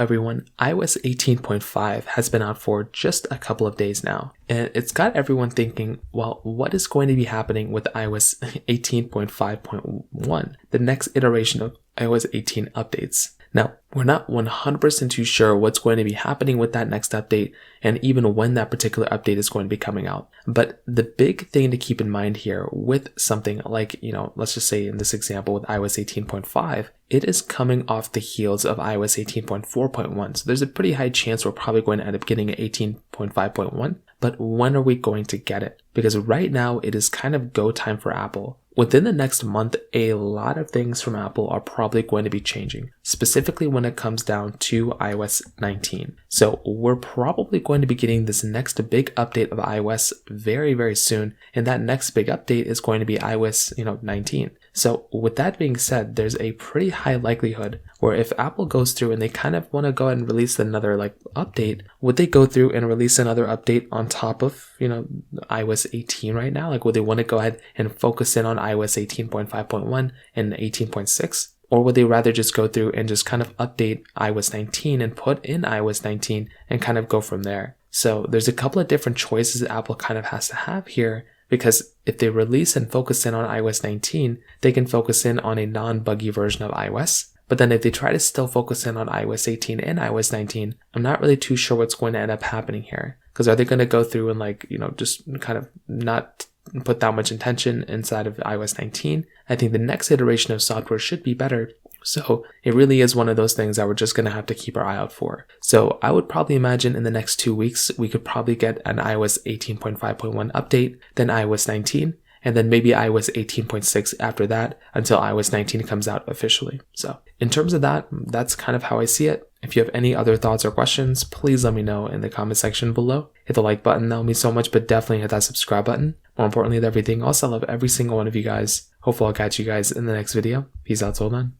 everyone, iOS 18.5 has been out for just a couple of days now, and it's got everyone thinking, well, what is going to be happening with iOS 18.5.1, the next iteration of iOS 18 updates? Now, we're not 100% too sure what's going to be happening with that next update and even when that particular update is going to be coming out. But the big thing to keep in mind here with something like, let's just say in this example with iOS 18.5, it is coming off the heels of iOS 18.4.1. So there's a pretty high chance we're probably going to end up getting an 18.5.1. But when are we going to get it? Because right now it is kind of go time for Apple. Within the next month, a lot of things from Apple are probably going to be changing, specifically when it comes down to iOS 19. So we're probably going to be getting this next big update of iOS very, very soon. And that next big update is going to be iOS, 19. So with that being said, there's a pretty high likelihood where if Apple goes through and they kind of want to go ahead and release another update, would they go through and release another update on top of, iOS 18 right now? Would they want to go ahead and focus in on iOS 18.5.1 and 18.6? Or would they rather just go through and just kind of update iOS 19 and put in iOS 19 and kind of go from there? So there's a couple of different choices that Apple kind of has to have here. Because if they release and focus in on iOS 19, they can focus in on a non-buggy version of iOS. But then if they try to still focus in on iOS 18 and iOS 19, I'm not really too sure what's going to end up happening here. Because are they going to go through and just kind of not put that much intention inside of iOS 19? I think the next iteration of software should be better. So it really is one of those things that we're just going to have to keep our eye out for. So I would probably imagine in the next 2 weeks, we could probably get an iOS 18.5.1 update, then iOS 19, and then maybe iOS 18.6 after that until iOS 19 comes out officially. So in terms of that, that's kind of how I see it. If you have any other thoughts or questions, please let me know in the comment section below. Hit the like button, that would mean so much, but definitely hit that subscribe button. More importantly than everything else, I love every single one of you guys. Hopefully I'll catch you guys in the next video. Peace out till then.